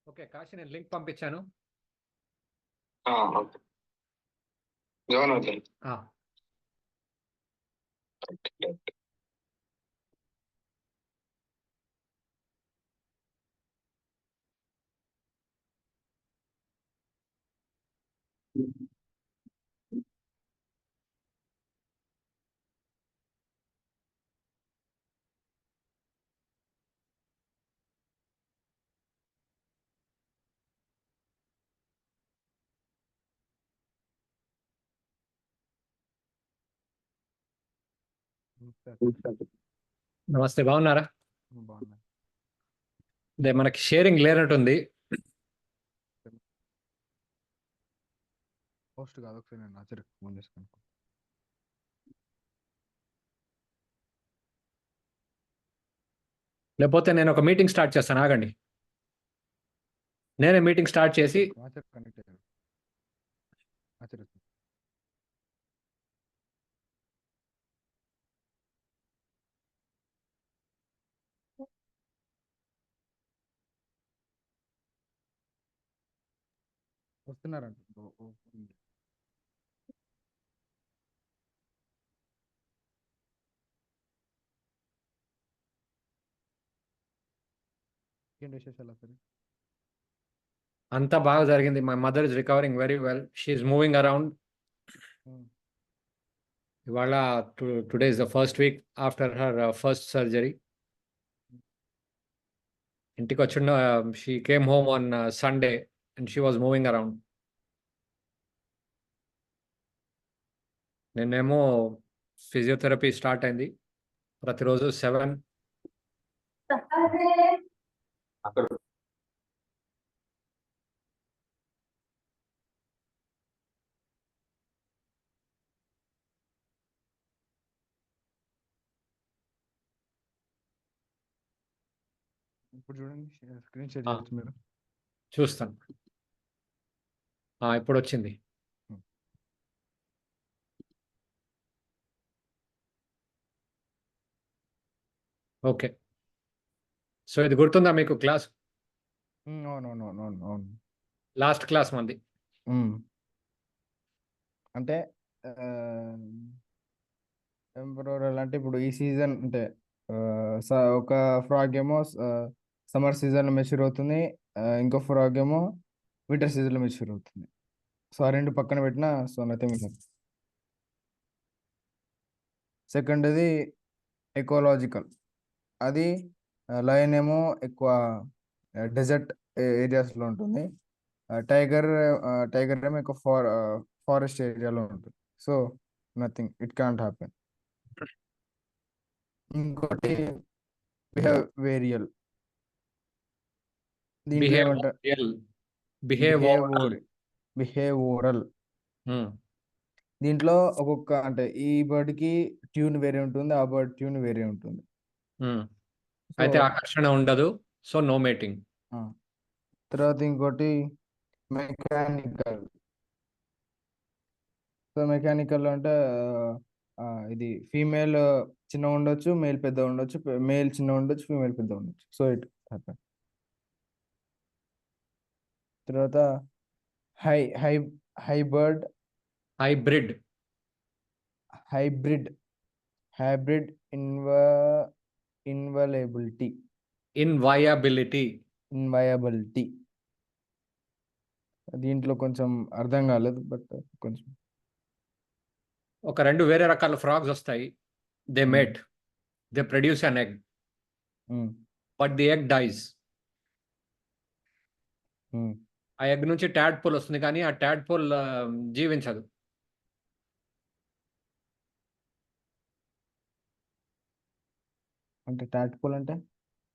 Okay Kashi, నేను link పంపించాను. Okay. Join అవుతాను. ఆ, నమస్తే, బాగున్నారా? బాగున్నా. అదే మనకి షేరింగ్ లేనట్టుంది. పోస్ట్ కాదు, ఒకసారి నేను ఆచరి ఫోన్ చేసుకుని. లేకపోతే నేను ఒక మీటింగ్ స్టార్ట్ చేస్తాను, ఆగండి. నేనే మీటింగ్ స్టార్ట్ చేసి ఆచరి కనెక్ట్ అయ్యారు. ఆచరి వస్తున్నారంట. ఏంటి విశేషాలు అసలు? అంతా బాగా జరిగింది. My mother is recovering very well. She's moving around. ఇవాళ today is the first week after her first surgery. ఇంటికి వచ్చిన she came home on Sunday and she was moving around. నిన్నేమో ఫిజియోథెరపీ స్టార్ట్ అయింది. ప్రతిరోజు 7 ఇప్పుడు చూడండి, స్క్రీన్ షేర్ చేయొచ్చు మీరు. చూస్తాను. ఇప్పుడు వచ్చింది. ఓకే, సో ఇది గుర్తుందా మీకు క్లాస్? అవును. లాస్ట్ క్లాస్ మంది. అంటే టెంపరల్ అంటే ఇప్పుడు ఈ సీజన్ అంటే ఒక ఫ్రాగ్ ఏమో సమ్మర్ సీజన్లో మెచ్యూర్ అవుతుంది, ఇంకో ఫ్రాగ్ ఏమో వింటర్ సీజన్లో మెచ్యూర్ అవుతుంది. సో ఆ రెండు పక్కన పెట్టిన సో నథింగ్. సెకండ్ది ఎకోలాజికల్. అది లయన్ ఏమో ఎక్కువ డెజర్ట్ ఏరియాస్లో ఉంటుంది, టైగర్ ఏమో ఎక్కువ ఫారెస్ట్ ఏరియాలో ఉంటుంది. So nothing, it can't happen. ఇంకోటి బిహేవియరల్. దీంట్లో ఏమంటారు? బిహేవియరల్. దీంట్లో ఒక్కొక్క అంటే ఈ బర్డ్ కి ట్యూన్ వేరే ఉంటుంది, ఆ బర్డ్ ట్యూన్ వేరే ఉంటుంది. అయితే ఆకర్షణ ఉండదు, సో నో మేటింగ్. తర్వాత ఇంకోటి మెకానికల్. సో మెకానికల్ అంటే ఇది ఫీమేల్ చిన్న ఉండొచ్చు, మేల్ పెద్ద ఉండొచ్చు, మేల్ చిన్న ఉండొచ్చు, ఫీమేల్ పెద్ద ఉండొచ్చు. So it happen. తర్వాత హై హై హైబర్డ్ హైబ్రిడ్ హైబ్రిడ్ ఇన్వలబిలిటీ. దీంట్లో కొంచెం అర్థం కాలేదు, బట్ కొంచెం. ఒక 2 వేరే రకాల ఫ్రాగ్స్ వస్తాయి. They mate, they produce an egg, but the egg dies. ఆ ఎగ్ నుంచి ట్యాడ్పోల్ వస్తుంది, కానీ ఆ ట్యాడ్పోల్ జీవించదు. అంటే టాడ్పోల్ అంటే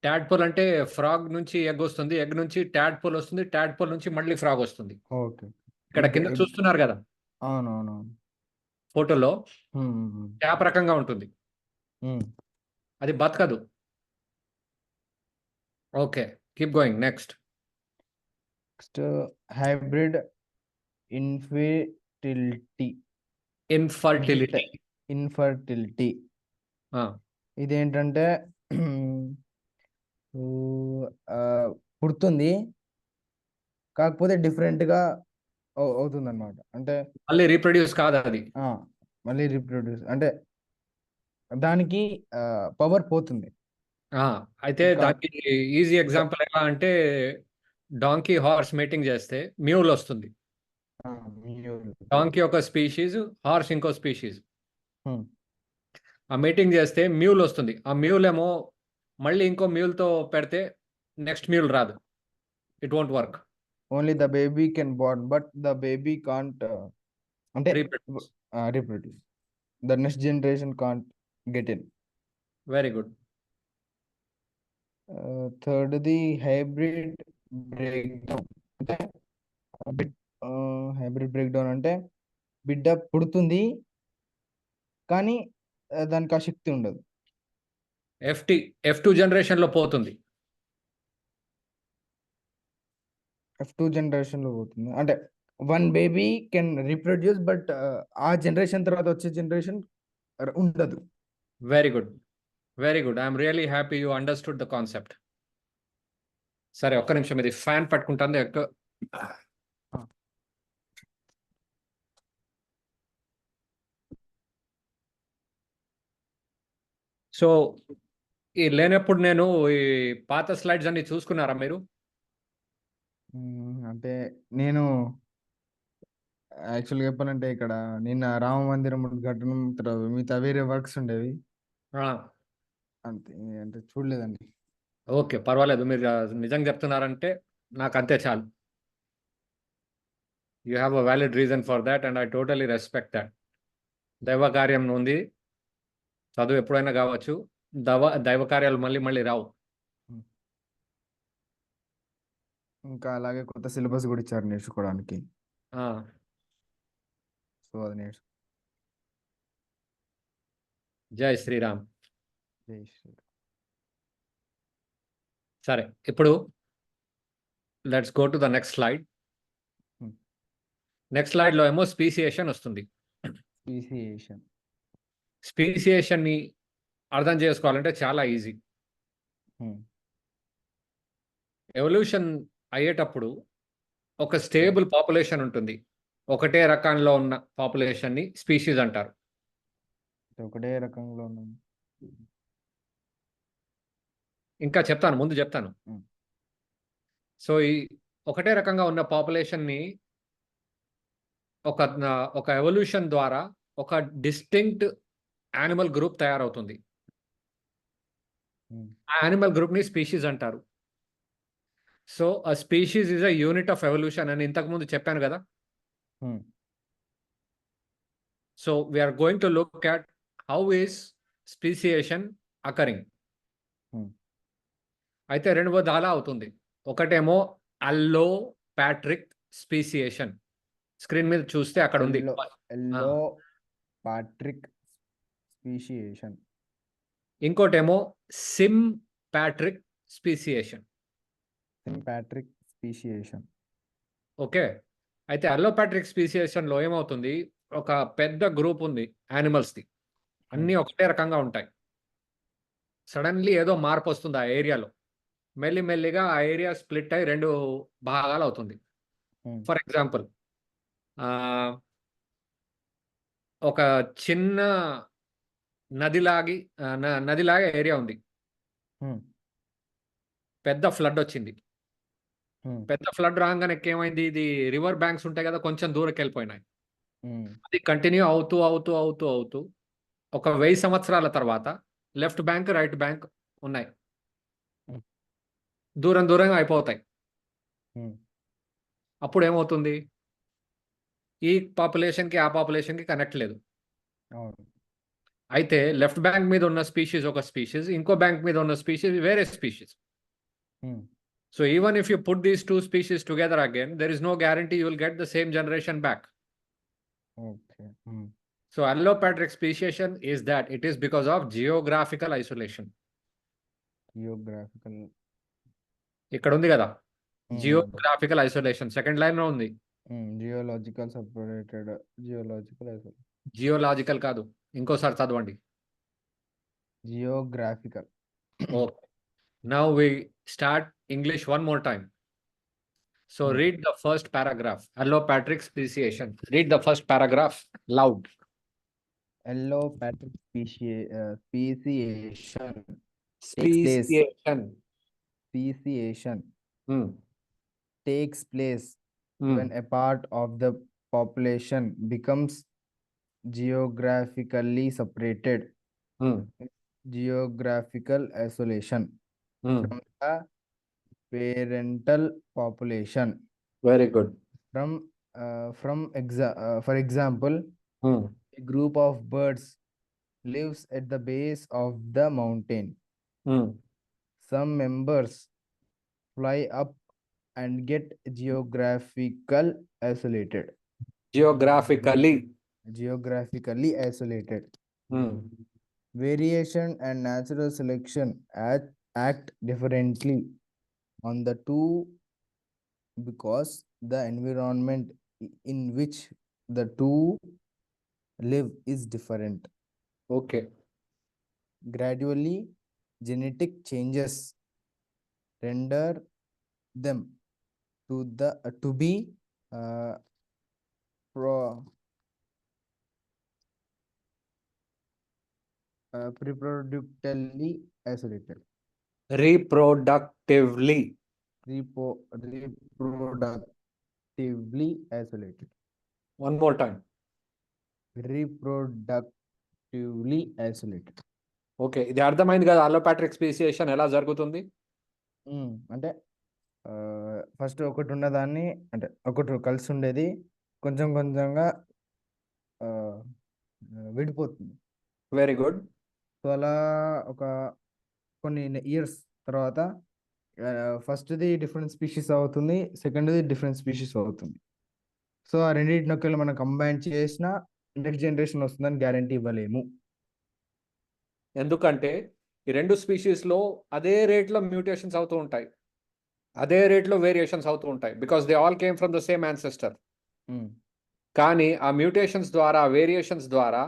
ట్యాడ్పోల్ అంటే ఫ్రాగ్ నుంచి ఎగ్ వస్తుంది, ఎగ్ నుంచి ట్యాడ్పోల్ వస్తుంది, ట్యాడ్పోల్ నుంచి మళ్ళీ ఫ్రాగ్ వస్తుంది. ఓకే. ఇక్కడ కింద చూస్తున్నారు కదా అవునవునవును. ఫోటోలో ట్యాప్ రకంగా ఉంటుంది, అది బతకదు. Okay, keep going. Next hybrid infertility. ఇదేంటంటే పుడుతుంది, కాకపోతే డిఫరెంట్గా అవుతుంది అనమాట. అంటే మళ్ళీ రీప్రొడ్యూస్ కాదు అది. మళ్ళీ రీప్రొడ్యూస్ అంటే దానికి పవర్ పోతుంది. అయితే దానికి ఈజీ ఎగ్జాంపుల్ ఎలా అంటే డాంకీ హార్స్ మీటింగ్ చేస్తే మ్యూల్ వస్తుంది. డాంకీ ఒక స్పీషీస్, హార్స్ ఇంకో స్పీషీస్. ఆ మీటింగ్ చేస్తే మ్యూల్ వస్తుంది. ఆ మ్యూల్ ఏమో మళ్ళీ ఇంకో మ్యూల్తో పెడితే నెక్స్ట్ మ్యూల్ రాదు. It won't work. Only the baby can born but the baby can't అంటే reproduce. The next generation can't get in. Very good. థర్డ్ది హైబ్రిడ్ బ్రేక్ డౌన్. అంటే హైబ్రిడ్ బ్రేక్ డౌన్ అంటే బిడ్డ పుడుతుంది కానీ దానికి ఆ శక్తి ఉండదు. F2 జనరేషన్లో పోతుంది. F2 జనరేషన్లో పోతుంది అంటే one baby can reproduce but ఆ జనరేషన్ తర్వాత వచ్చే జనరేషన్ ఉండదు. Very good, very good. I'm really happy you understood the concept. సరే, ఒక్క నిమిషం, ఇది ఫ్యాన్ పట్టుకుంటుంది. సో ఈ లేనప్పుడు నేను ఈ పాత స్లైడ్స్ అన్ని చూసుకున్నారా మీరు? అంటే నేను యాక్చువల్గా చెప్పాలంటే ఇక్కడ నిన్న రామ మందిరం ఉద్ఘాటనం మిగతా వేరే వర్క్స్ ఉండేవి, అంతే, అంటే చూడలేదండి. ఓకే, పర్వాలేదు. మీరు నిజంగా చెప్తున్నారంటే నాకు అంతే చాలు. You have a valid reason for that and I totally respect that. దైవ కార్యం ఉంది, చదువు ఎప్పుడైనా కావచ్చు, దైవ కార్యాలు మళ్ళీ మళ్ళీ రావు. ఇంకా అలాగే కొత్త సిలబస్ కూడా ఇచ్చారు నేర్చుకోవడానికి. ఆ, సో అది నేర్చు. జై శ్రీరామ్. జై శ్రీరామ్. సరే, ఇప్పుడు let's go to the next slide. Next స్లైడ్లో ఏమో స్పీసియేషన్ వస్తుంది. స్పీసియేషన్ని అర్థం చేసుకోవాలంటే చాలా ఈజీ. ఎవల్యూషన్ అయ్యేటప్పుడు ఒక స్టేబుల్ పాపులేషన్ ఉంటుంది. ఒకటే రకంలో ఉన్న పాపులేషన్ని స్పీషీస్ అంటారు. ఒకటే రకంలో ఉన్న, ఇంకా చెప్తాను, ముందు చెప్తాను. సో ఈ ఒకటే రకంగా ఉన్న పాపులేషన్ని ఒక ఎవల్యూషన్ ద్వారా ఒక డిస్టింక్ట్ యానిమల్ గ్రూప్ తయారవుతుంది. ఆ యానిమల్ గ్రూప్ని స్పీషీస్ అంటారు. So a species is a unit of evolution అని ఇంతకుముందు చెప్పాను కదా. So we are going to look at how is speciation occurring. అయితే రెండు విధాలా అవుతుంది. ఒకటేమో అల్లోపాట్రిక్ స్పీసియేషన్. స్క్రీన్ మీద చూస్తే అక్కడ ఉంది. అల్లోపాట్రిక్ స్పీసియేషన్. ఇంకోటేమో సింపాట్రిక్ స్పీసియేషన్. Sympatric speciation. ఓకే, అయితే అల్లోపాట్రిక్ స్పీసియేషన్లో ఏమవుతుంది, ఒక పెద్ద గ్రూప్ ఉంది యానిమల్స్ది, అన్నీ ఒకటే రకంగా ఉంటాయి. సడన్లీ ఏదో మార్పు వస్తుంది ఆ ఏరియాలో, మెల్లిమెల్లిగా ఆ ఏరియా స్ప్లిట్ అయి రెండు భాగాలు అవుతుంది. ఫర్ ఎగ్జాంపుల్, ఒక చిన్న నదిలాగా ఏరియా ఉంది. పెద్ద ఫ్లడ్ వచ్చింది. పెద్ద ఫ్లడ్ రాగానే ఏమైంది, ఇది రివర్ బ్యాంక్స్ ఉంటాయి కదా, కొంచెం దూరకు వెళ్ళిపోయినాయి. అది కంటిన్యూ అవుతూ అవుతూ అవుతూ అవుతూ ఒక 1000 సంవత్సరాల తర్వాత లెఫ్ట్ బ్యాంక్ రైట్ బ్యాంక్ ఉన్నాయి, దూరం దూరంగా అయిపోతాయి. అప్పుడు ఏమవుతుంది, ఈ పాపులేషన్కి ఆ పాపులేషన్కి కనెక్ట్ లేదు. అయితే లెఫ్ట్ బ్యాంక్ మీద ఉన్న స్పీషీస్ ఒక స్పీషీస్, ఇంకో బ్యాంక్ మీద ఉన్న స్పీషీస్ వేరే species. So even if you put these two species together again, there is no guarantee you will get the same generation back. Okay. So allopatric speciation is that it is because of geographical isolation. Geographical. ఇక్కడ ఉంది కదా, geographical isolation, second line లో ఉంది. Geological separated, geological isolation. Geological కాదు, ఇంకోసారి చదవండి. Geographical. Okay. Now we start English one more time. So read the first paragraph. Allopatric speciation. Read the first paragraph loud. Allopatric speciation Speciation. Hmm. takes place Hmm. when a part of the population becomes geographically separated, Hmm. geographical isolation Hmm. from the parental population. Very good. For example, Hmm. a group of birds lives at the base of the mountain. Hmm. Some members fly up and get Geographically. geographically isolated. Hmm. Variation and natural selection act differently on the two because the environment in which the two live is different. Okay. Gradually, genetic changes render them to be uh, pro, reproductively isolated. Reproductively. Reproductively isolated. One more time. Reproductively isolated. Okay, ఇది అర్థమైంది కదా అలోపాట్రిక్ speciation ఎలా జరుగుతుంది? అంటే first ఒకటి ఉన్నదాన్ని అంటే ఒకటి కలిసి ఉండేది కొంచెం కొంచెంగా విడిపోతుంది. Very good. సో అలా ఒక కొన్ని ఇయర్స్ తర్వాత ఫస్ట్ది డిఫరెంట్ స్పీషీస్ అవుతుంది, సెకండ్ది డిఫరెంట్ స్పీషీస్ అవుతుంది. సో ఆ రెండింటిని ఒకవేళ మనం కంబైన్ చేసిన నెక్స్ట్ జనరేషన్ వస్తుందని గ్యారంటీ ఇవ్వలేము. ఎందుకంటే ఈ రెండు స్పీషీస్లో అదే రేట్లో మ్యూటేషన్స్ అవుతూ ఉంటాయి, అదే రేట్లో వేరియేషన్స్ అవుతూ ఉంటాయి, because they all came from the same ancestor. కానీ ఆ మ్యూటేషన్స్ ద్వారా, వేరియేషన్స్ ద్వారా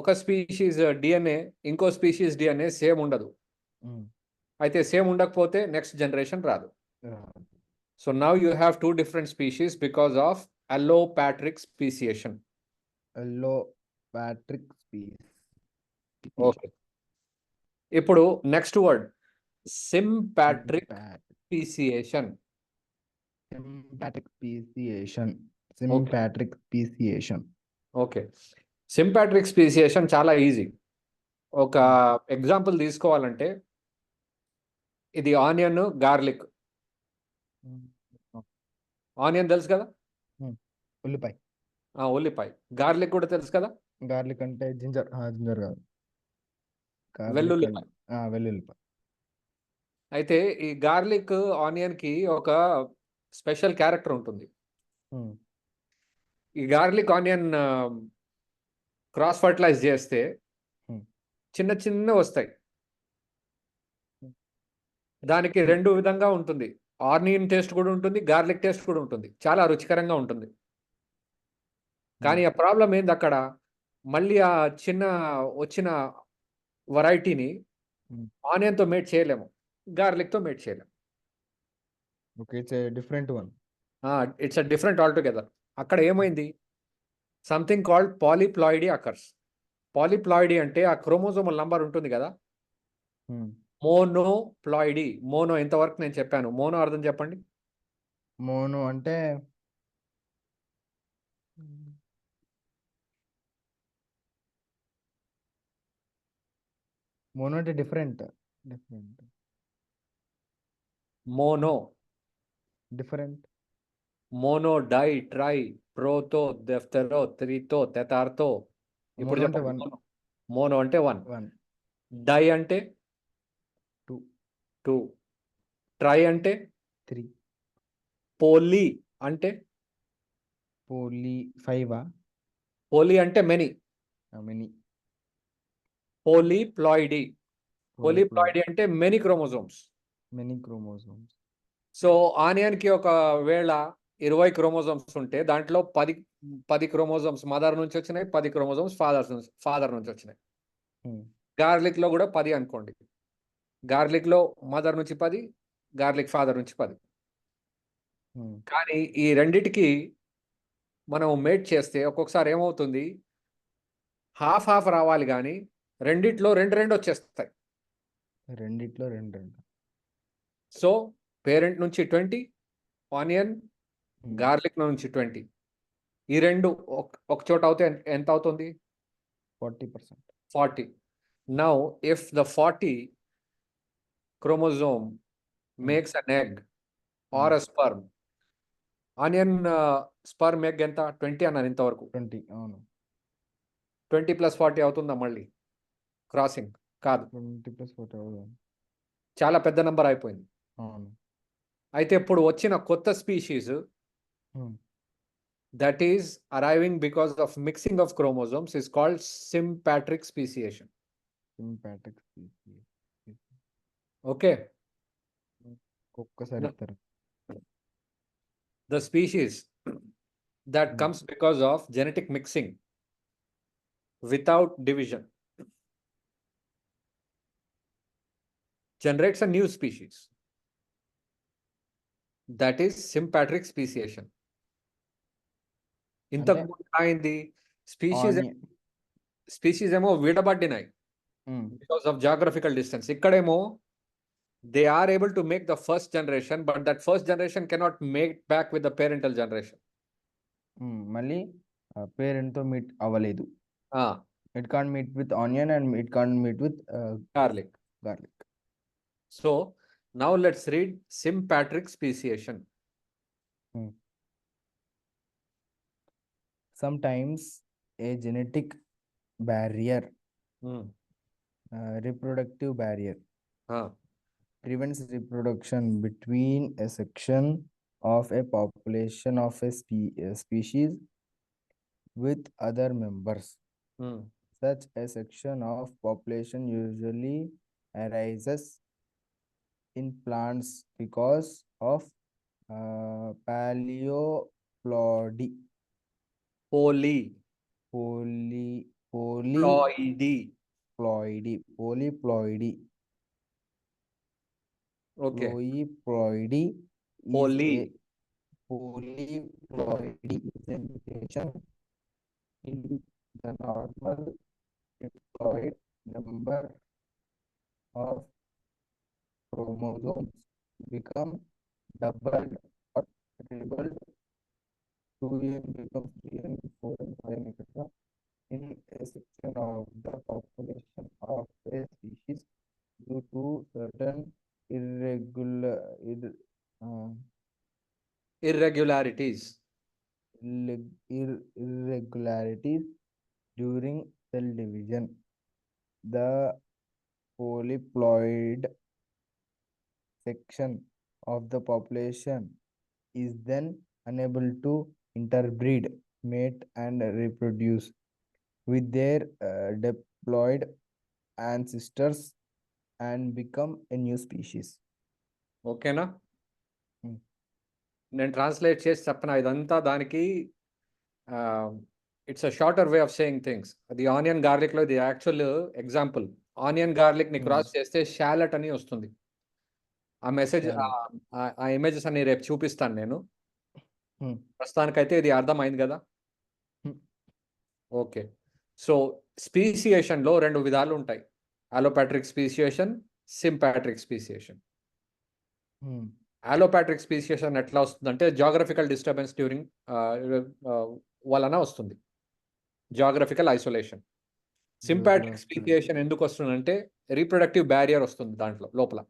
ఒక స్పీషీస్ డిఎన్ఏ ఇంకో స్పీషీస్ డిఎన్ఏ సేమ్ ఉండదు. అయితే సేమ్ ఉండకపోతే నెక్స్ట్ జనరేషన్ రాదు. So now you have two different species because of allopatric speciation. Allopatric species. Okay, ఇప్పుడు next word sympatric speciation. Sympatric speciation. Okay, sympatric speciation చాలా easy. ఒక example తీసుకోవాలంటే ఇది onion, garlic. Onion తెలుసు కదా, ఉల్లిపాయ. ఉల్లిపాయ. గార్లిక్ కూడా తెలుసు కదా. గార్లిక్ అంటే జింజర్ కాదు, వెల్లుల్లిపాయ. వెల్లుల్లిపాయ. అయితే ఈ గార్లిక్ ఆనియన్ కి ఒక స్పెషల్ క్యారెక్టర్ ఉంటుంది. ఈ గార్లిక్ ఆనియన్ క్రాస్ ఫర్టిలైజ్ చేస్తే చిన్న చిన్న వస్తాయి. దానికి రెండు విధంగా ఉంటుంది, ఆనియన్ టేస్ట్ కూడా ఉంటుంది, గార్లిక్ టేస్ట్ కూడా ఉంటుంది, చాలా రుచికరంగా ఉంటుంది. కానీ ఆ ప్రాబ్లం ఏంది అక్కడ, మళ్ళీ ఆ చిన్న వచ్చిన వెరైటీని ఆనియన్తో మేట్ చేయలేము, గార్లిక్తో మేట్ చేయలేము. Okay, it's a different one. It's a different altogether. అక్కడ ఏమైంది, సంథింగ్ కాల్డ్ పాలీప్లాయిడీ అకర్స్. పాలీప్లాయిడీ అంటే ఆ క్రోమోజోమల్ నంబర్ ఉంటుంది కదా, మోనోప్లాయిడీ. మోనో ఇంతవరకు నేను చెప్పాను, మోనో అర్థం చెప్పండి. మోనో అంటే different. Mono, di, tri, proto, దెఫ్తరో, త్రీతో, తెతార్తో. ఇప్పుడు చెప్పండి. మోనో అంటే 1, డై అంటే 2, ట్రై అంటే 3, పోలీ అంటే 5. పోలీ అంటే మెనీ. పోలీప్లాయిడీ అంటే మెనీ క్రోమోజోమ్స్. సో ఆనియన్ కి ఒకవేళ 20 క్రోమోజోమ్స్ ఉంటే దాంట్లో 10 క్రోమోజోమ్స్ మదర్ నుంచి వచ్చినాయి, 10 క్రోమోజోమ్స్ ఫాదర్ నుంచి వచ్చినాయి. గార్లిక్ లో కూడా 10 అనుకోండి. గార్లిక్ లో మదర్ నుంచి 10, గార్లిక్ ఫాదర్ నుంచి 10. ఉమ్, కానీ ఈ రెండిటికి మనం మేట్ చేస్తే ఒక్కొక్కసారి ఏమవుతుంది, హాఫ్ హాఫ్ రావాలి కానీ రెండిట్లో రెండు రెండు వచ్చేస్తాయి. రెండిట్లో రెండు రెండు. సో పేరెంట్ నుంచి 20, ఆనియన్ ఉమ్, గార్లిక్ నుంచి 20, ఈ రెండు ఒక చోట అవుతే ఎంత అవుతుంది? 40%. 40. Now if the 40 chromosome makes an egg or a sperm, onion sperm egg ఎంత? 20 అన్నాను ఇంతవరకు. 20, అవును. 20 + 40 అవుతుందా మళ్ళీ క్రాసింగ్? కాదు, 20 + 40 అవును. చాలా పెద్ద నెంబర్ అయిపోయింది. అవును. అయితే ఇప్పుడు వచ్చిన కొత్త species um, that is arriving because of mixing of chromosomes is called sympatric speciation. sympatric species. Okay. ఒక్కసారి No. చెప్తారు. The species that Hmm. comes because of genetic mixing without division generates a new species. That is sympatric speciation. ఇంతకు అంటే ముందు అయింది onion. Species ఏమో విడబడినాయి because of geographical distance. ఇక్కడేమో they are able to make the first generation, but that first generation cannot make back with the parental generation. మళ్ళీ parent తో meet అవ్వలేదు. Ah, it can't meet with onion and it can't meet with garlic. Garlic. So now let's read sympatric speciation. Sometimes a genetic barrier, Hmm. reproductive barrier, Ah, prevents reproduction between a section of a population of a species with other members. hmm. Such a section of population usually arises in plants because of paleoploidy. Polyploidy. Polyploidy. Okay. Polyploidy Poly. Polyploidy is a mutation in the normal diploid number of chromosomes become doubled or tripled. 2n becomes 3n, 4n, 5n, etc. in a section of the population of a species due to certain Irregularities. irregularities during cell division. The polyploid section of the population is then unable to interbreed, mate, and reproduce with their diploid ancestors and become a new species. ఓకేనా? Hmm. నేను translate చేసి చెప్పనా ఇదంతా? దానికి it's a shorter way of saying things. అది onion garlic లో ఇది actual example. Onion garlic ని క్రాస్ చేస్తే షాలట్ అని వస్తుంది. ఆ మెసేజ్, ఆ ఇమేజెస్ అన్ని రేపు చూపిస్తాను నేను. ప్రస్తుతానికైతే ఇది అర్థమైంది కదా? ఓకే. సో స్పీసియేషన్ లో రెండు విధాలు ఉంటాయి: అలోపాట్రిక్ స్పీసియేషన్, సింపాట్రిక్ స్పీసియేషన్. అలోపాట్రిక్ స్పీసియేషన్ ఎట్లా వస్తుందంటే జాగ్రఫికల్ డిస్టర్బెన్స్ డ్యూరింగ్ వలన వస్తుంది, జాగ్రఫికల్ ఐసోలేషన్. సింపాట్రిక్ స్పీసియేషన్ ఎందుకు వస్తుందంటే రీప్రొడక్టివ్ బ్యారియర్ వస్తుంది దాంట్లో లోపల.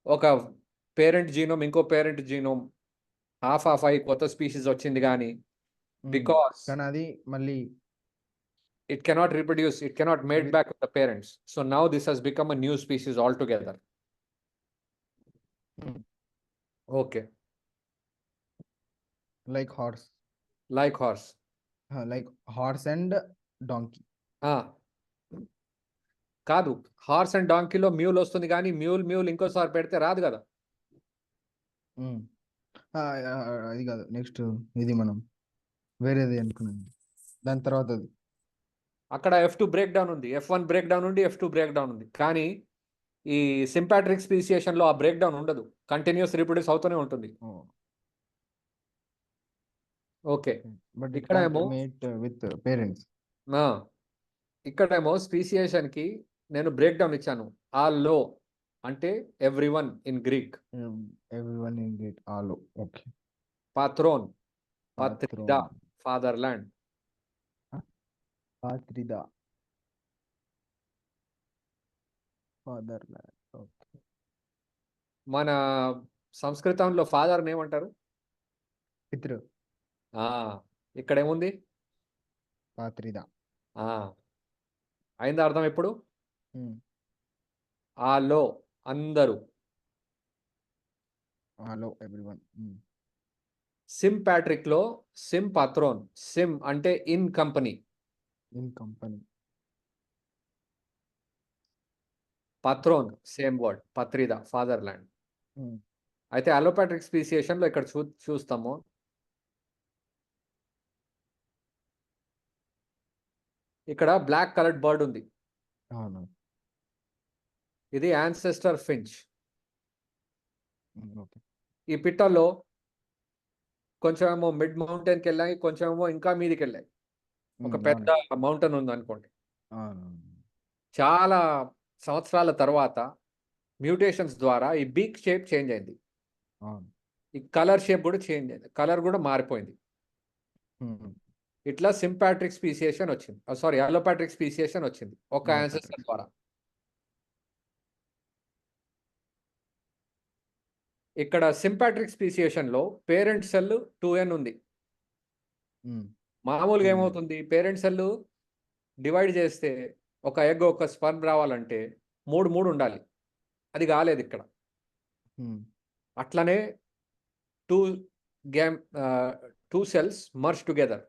ఒక పేరెంట్ జీనోమ్ ఇంకో పేరెంట్ జీనోమ్ హాఫ్ హాఫ్ అయి కొత్త స్పీషీస్ వచ్చింది కానీ బికాస్ కానీ అది మళ్ళీ it cannot reproduce, it cannot mate back with the parents. So now this has become a new species altogether. Okay. like horse. Like horse. Like horse and donkey. కాదు, horse and డాంకీలో mule వస్తుంది కానీ mule ఇంకోసారి పెడితే రాదు కదా. అది కాదు, next ఇది మనం వేరేది అనుకున్నాం దాని తర్వాత. అది అక్కడ F2 బ్రేక్ డౌన్ ఉంది, F1 బ్రేక్ డౌన్ ఉంది, F2 బ్రేక్ డౌన్ ఉంది. కానీ ఈ సింపాట్రిక్ స్పీసియేషన్ లో ఆ బ్రేక్ డౌన్ ఉండదు, కంటిన్యూస్ రీప్రొడ్యూస్ అవుతూనే ఉంటుంది. ఓకే, బట్ ఇట్ ఇక్కడ కాంట్ ఏమో మేట్ విత్ పేరెంట్స్. ఇక్కడేమో స్పీసియేషన్ కి నేను బ్రేక్ డౌన్ ఇచ్చాను. ఆ లో అంటే everyone in Greek, everyone in greet ఆలో. ఓకే. పాత్రోన్, పత్రిదా, పాత్రోన్, ఫాదర్లాండ్. పాత్రిదా, ఫాదర్లాండ్. ఓకే. మన సంస్కృతంలో ఫాదర్ ఏమంటారు? పితృ. ఆ ఇక్కడ ఏముంది? పాత్రిదా. ఆ అయిందా అర్థం ఇప్పుడు? ఉమ్. ఆ లో అందరూ. Hello everyone. సిమ్ ప్యాట్రిక్ లో సిమ్ పాత్రోన్, సిమ్ అంటే ఇన్ కంపెనీ, ఇన్ కంపెనీ. పాత్రోన్ సేమ్ వర్డ్, పత్రిదా, ఫాదర్లాండ్. అయితే అలోపాట్రిక్ స్పీసియేషన్ లో ఇక్కడ చూస్తాము. ఇక్కడ బ్లాక్ కలర్డ్ బర్డ్ ఉంది, అవును. ఇది యాన్సెస్టర్ ఫించ్. ఓకే. ఈ పిట్టల్లో కొంచెం ఏమో మిడ్ మౌంటైన్కి వెళ్ళాయి, కొంచెం ఏమో ఇంకా మీదికి వెళ్ళాయి. ఒక పెద్ద మౌంటైన్ ఉంది అనుకోండి. అవును. చాలా సంవత్సరాల తర్వాత మ్యూటేషన్స్ ద్వారా ఈ బీక్ షేప్ చేంజ్ అయింది, అవును. ఈ కలర్ షేప్ కూడా చేంజ్ అయింది, కలర్ కూడా మారిపోయింది. ఇట్లా సింపాట్రిక్ స్పీసియేషన్ వచ్చింది, సారీ అలోపాట్రిక్ స్పీసియేషన్ వచ్చింది ఒక యాన్సెస్టర్ ద్వారా. ఇక్కడ సింపాట్రిక్ స్పీసియేషన్ లో పేరెంట్ సెల్ 2n ఉంది. మామూలుగా ఏమవుతుంది, పేరెంట్ సెల్ డివైడ్ చేస్తే ఒక ఎగ్ ఒక స్పర్మ్ రావాలంటే 3 ఉండాలి, అది కాలేదు ఇక్కడ. అట్లనే two cells merge together,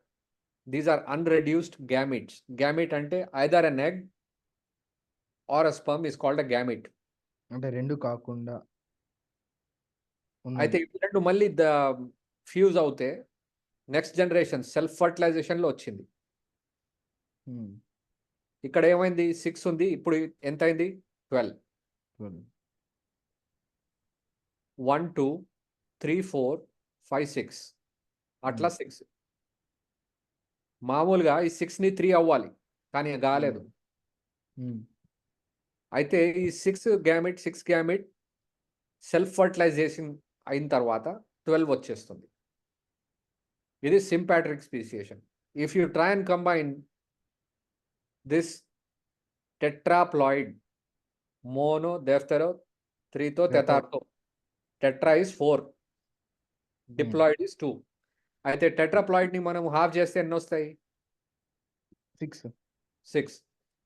these are unreduced gametes. Gamete అంటే either an egg or a sperm is called a gamete. అంటే రెండు కాకుండా అయితే ఇవి రెండు మళ్ళీ ఫ్యూజ్ అవుతే నెక్స్ట్ జనరేషన్ సెల్ఫ్ ఫర్టిలైజేషన్ లో వచ్చింది. ఇక్కడ ఏమైంది, 6 ఉంది, ఇప్పుడు ఎంత అయింది? 12. 1 2 3 4 5 6 అట్లా 6. మామూలుగా ఈ 6ని 3 అవ్వాలి, కానీ కాలేదు. అయితే ఈ 6 గ్యామిట్ సెల్ఫ్ ఫర్టిలైజేషన్ అయిన తర్వాత 12 వచ్చేస్తుంది. ఇది sympatric speciation. If you try and combine this tetraploid, mono దెఫ్థెరో 3తో తెతార్తో, టెట్రా ఇస్ 4, డిప్లాయిడ్ ఇస్ 2. అయితే టెట్రాప్లాయిడ్ ని మనం హాఫ్ చేస్తే ఎన్ని వస్తాయి? 6.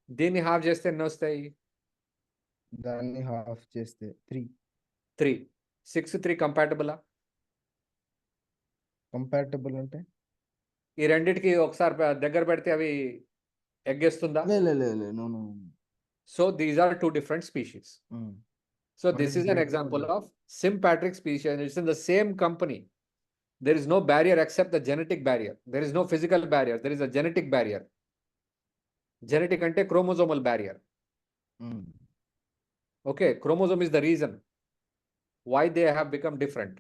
దీన్ని హాఫ్ చేస్తే ఎన్ని వస్తాయి? దాన్ని హాఫ్ చేస్తే 3. 6 3 కంపాటబులా? కంపాటబుల్ అంటే ఈ రెండిటికి ఒకసారి దగ్గర పెడితే అవి ఎగ్గేస్తుందా? No. So these are 2 different species. So this is an example of sympatric species. It's in the same company. There is no barrier except the genetic barrier. There is no physical barrier. There is a genetic barrier. Genetic ante chromosomal barrier. Okay, chromosome is the reason why they have become different.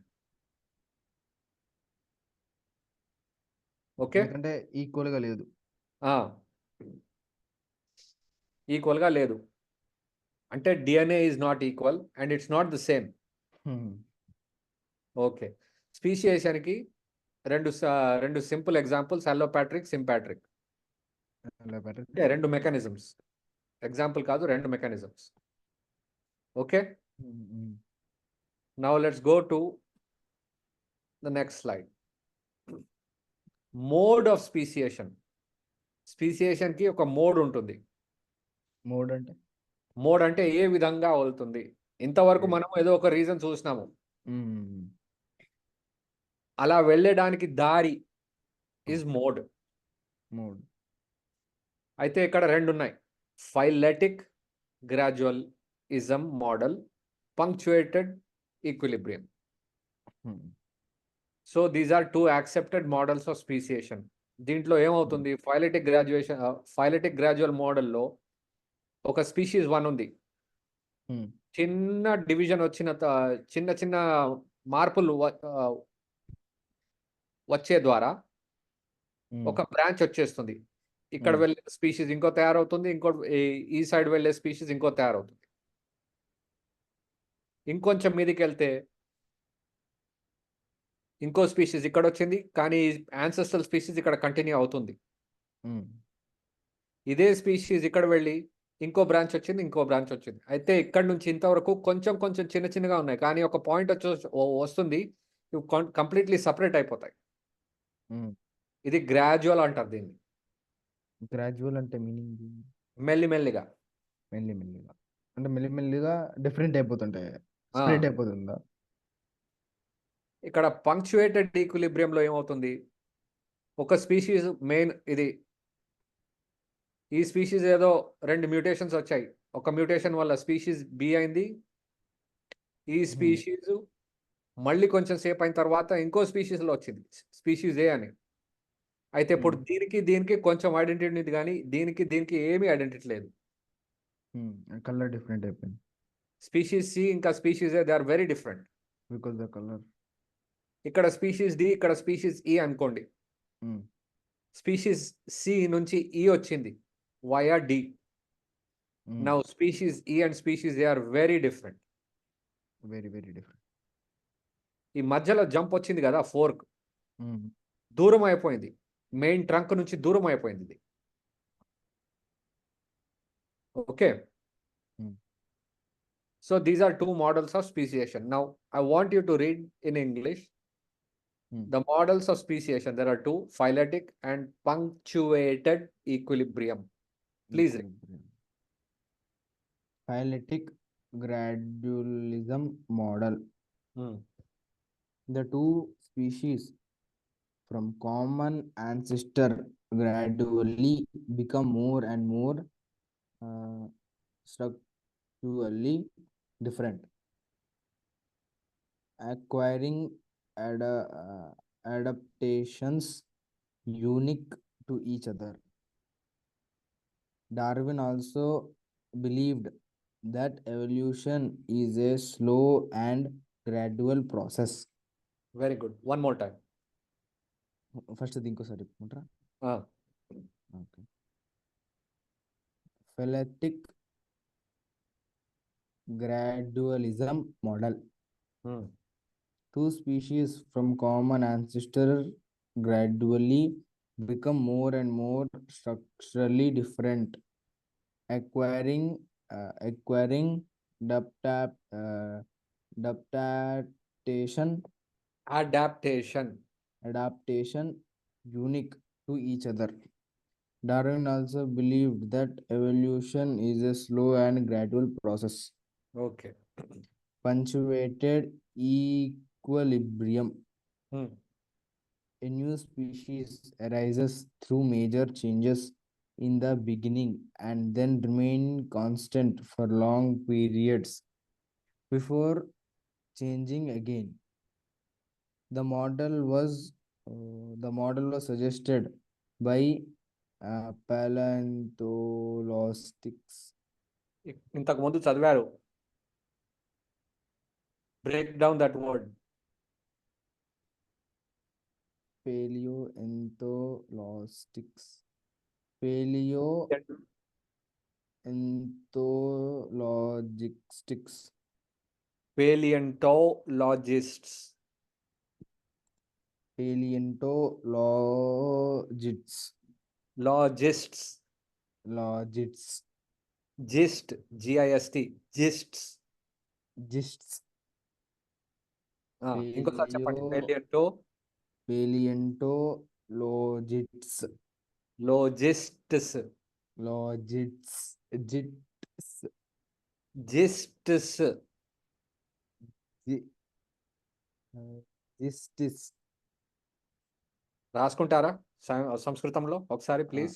Okay, అంటే equal గా లేదు. Equal గా లేదు అంటే DNA is not equal and it's not the same. Okay, స్పీసియేషన్కి రెండు simple examples, అలోపాట్రిక్, సింపాట్రిక్. అంటే 2 mechanisms, example కాదు, 2 mechanisms. Okay, now let's go to the next slide. Mode of speciation. స్పీసియేషన్కి ఒక మోడ్ ఉంటుంది. మోడ్ అంటే ఏ విధంగా వెళ్తుంది. ఇంతవరకు మనం ఏదో ఒక రీజన్ చూసినాము, అలా వెళ్ళడానికి దారి ఈజ్ మోడ్. అయితే ఇక్కడ 2 ఉన్నాయి, phyletic gradualism model, punctuated equilibrium. So these are 2 accepted models of speciation. దీంట్లో ఏమవుతుంది, ఫైలెటిక్ గ్రాడ్యువల్ మోడల్లో ఒక స్పీషీస్ 1 ఉంది, ఉమ్, చిన్న డివిజన్ వచ్చిన చిన్న చిన్న మార్పులు వచ్చే ద్వారా ఉమ్, ఒక బ్రాంచ్ వచ్చేస్తుంది. ఇక్కడ ఉమ్, వెళ్ళే స్పీషీస్ ఇంకో తయారవుతుంది. ఈ సైడ్ వెళ్ళే స్పీషీస్ ఇంకో తయారవుతుంది. ఇంకొంచెం మీదికెళ్తే ఇంకో స్పీషీస్ ఇక్కడొచ్చింది. కానీ యాన్సెస్ట్రల్ స్పీషీస్ ఇక్కడ కంటిన్యూ అవుతుంది. ఉమ్, ఇదే స్పీషీస్ ఇక్కడ వెళ్ళి ఇంకో బ్రాంచ్ వచ్చింది. ఇంకో బ్రాంచ్ వచ్చింది. అయితే ఇక్కడి నుంచి ఇంతవరకు కొంచెం కొంచెం చిన్న చిన్నగా ఉన్నాయి. కానీ ఒక పాయింట్ వస్తుంది. ఇవి కంప్లీట్‌లీ సెపరేట్ అయిపోతాయి. ఉమ్. ఇది గ్రాడ్యువల్ అంటారు దీన్ని. గ్రాడ్యువల్ అంటే మీనింగ్ మెల్లిమెల్లిగా. మెల్లిమెల్లిగా అంటే మెల్లిమెల్లిగా డిఫరెంట్ అయిపోతుంటాయి, ఆ! స్ప్రెడ్ అయిపోతుందా? ఇక్కడ పంక్చుయేటెడ్ ఈక్విలిబ్రియంలో ఏమవుతుంది? ఒక స్పీషీస్ మెయిన్ ఇది. ఈ స్పీషీస్ ఏదో 2 మ్యూటేషన్స్ వచ్చాయి. ఒక మ్యూటేషన్ వల్ల స్పీషీస్ బి అయింది. ఈ స్పీషీస్ మళ్ళీ కొంచెం సేపు అయిన తర్వాత ఇంకో స్పీషీస్‌లో వచ్చింది. స్పీషీస్ ఏ అని. అయితే ఇప్పుడు దీనికి కొంచెం ఐడెంటిటీ ఉంది గానీ, దీనికి ఏమీ ఐడెంటిటీ లేదు. కలర్ డిఫరెంట్ అయిపోయింది స్పీషీస్ సి ఇంకా species A they are very different. Because the colour. ఇక్కడ స్పీషీస్ డి, ఇక్కడ స్పీషీస్ ఇ అనుకోండి. స్పీషీస్ సి నుంచి ఇ వచ్చింది via D. Now species E and species A are very different. Very very different. ఈ మధ్యలో jump వచ్చింది కదా fork, దూరం అయిపోయింది. మెయిన్ ట్రంక్ నుంచి దూరం అయిపోయింది ఇది. Okay. So these are two models of speciation. Now I want you to read in English the models of speciation. There are two: phyletic and punctuated equilibrium. Please read. Phyletic gradualism model. The two species from common ancestor gradually become more and more structurally different, acquiring adaptations unique to each other. Darwin also believed that evolution is a slow and gradual process. Very good. One more time. First అది ఇంకోసారి చెప్పుకుంటారా? Okay. Phyletic gradualism model. Two species from common ancestor gradually become more and more structurally different, acquiring adaptation unique to each other. Darwin also believed that evolution is a slow and gradual process. Okay. Punctuated equilibrium. A new species arises through major changes in the beginning and then remain constant for long periods before changing again. The model was suggested by paleontologists. ఇంతకు ముందు చదివారు. Break down that word. Paleontologists. Logists. Gist. G-I-S-T. Gists. ఇంకోసారి చెప్పండి. Paleontologists. Logists. రాసుకుంటారా సంస్కృతంలో ఒకసారి please?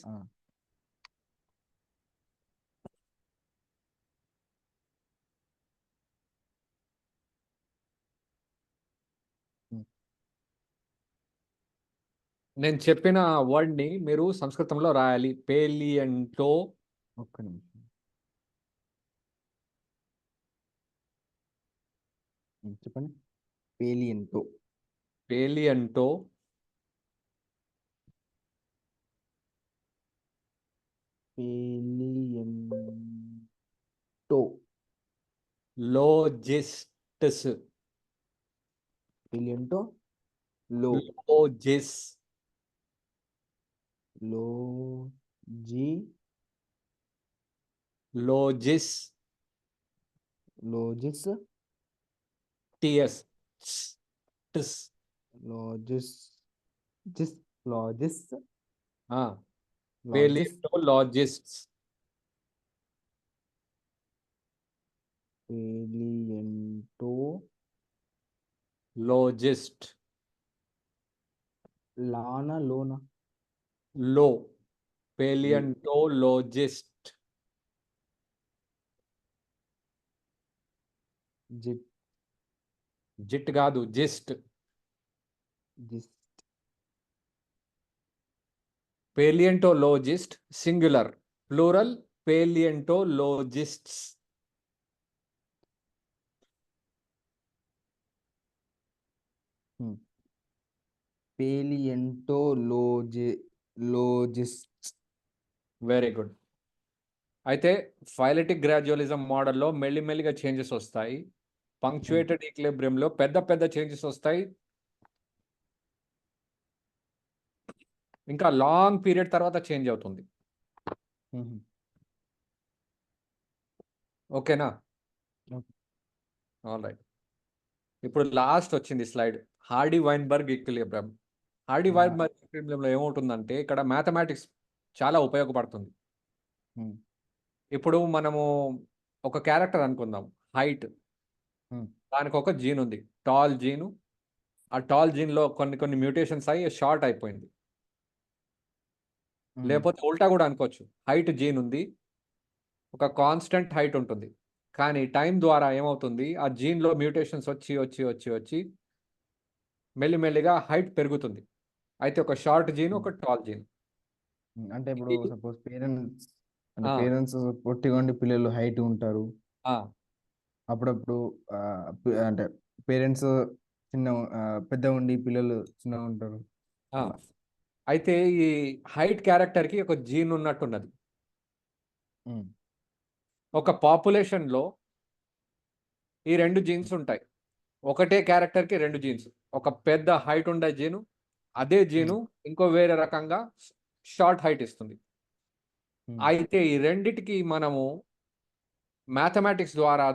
నేను చెప్పిన word ని మీరు సంస్కృతంలో రాయాలి. పేలియంటో. ఒక్క నిమిషం. చెప్పండి. పేలియంటో. పేలియంటో పేలియంటో. లోజిస్ట్స్ పేలియంటో. లో. లోజిస్ లో. జి. లోజిస్ లోజిస్. టిఎస్ టిస్ లాజిస్. జిస్. లాజిస్. లాజిస్. పేలియంటో లాజిస్ట్స్ పేలియంటో. లోజిస్ట్ లానా లోనా. లో పేలియంటో లోజిస్ట్ జిట్. జిట్ కాదు జిస్ట్ జిస్. Paleontologist singular plural paleontologists paleontologist. Very good. అయితే ఫైలెటిక్ గ్రాడ్యువలిజం మోడల్లో మెల్లిమెల్లిగా చేంజెస్ వస్తాయి. పంక్చుయేటెడ్ ఈక్విలిబ్రియంలో పెద్ద పెద్ద చేంజెస్ వస్తాయి. ఇంకా లాంగ్ పీరియడ్ తర్వాత చేంజ్ అవుతుంది. ఓకేనా? All right. ఇప్పుడు లాస్ట్ వచ్చింది slide, Hardy Weinberg equilibrium. Hardy Weinberg ఈక్విలిబ్రియంలో ఏమవుతుందంటే ఇక్కడ మ్యాథమెటిక్స్ చాలా ఉపయోగపడుతుంది. ఇప్పుడు మనము ఒక క్యారెక్టర్ అనుకుందాం, హైట్. దానికి ఒక జీన్ ఉంది, టాల్ జీను. ఆ టాల్ జీన్లో కొన్ని మ్యూటేషన్స్ అయ్యి షార్ట్ అయిపోయింది. లేకపోతే ఉల్టా కూడా అనుకోవచ్చు, హైట్ జీన్ ఉంది, ఒక కాన్స్టెంట్ హైట్ ఉంటుంది, కానీ టైం ద్వారా ఏమవుతుంది, ఆ జీన్లో మ్యూటేషన్స్ వచ్చి వచ్చి వచ్చి వచ్చి మెల్లిమెల్లిగా హైట్ పెరుగుతుంది. అయితే ఒక షార్ట్ జీన్, ఒక టాల్ జీన్. అంటే ఇప్పుడు సపోజ్ పేరెంట్స్ పొట్టిగా ఉండి పిల్లలు హైట్ ఉంటారు. అప్పుడప్పుడు అంటే పేరెంట్స్ పెద్ద ఉండి పిల్లలు చిన్నగా ఉంటారు. అయితే ఈ హైట్ క్యారెక్టర్కి ఒక జీన్ ఉన్నట్టున్నది. ఒక పాపులేషన్లో ఈ 2 జీన్స్ ఉంటాయి. ఒకటే క్యారెక్టర్కి 2 జీన్స్. ఒక పెద్ద హైట్ ఉండే జీను, అదే జీను ఇంకో వేరే రకంగా షార్ట్ హైట్ ఇస్తుంది. అయితే ఈ రెండిటికి మనము మ్యాథమెటిక్స్ ద్వారా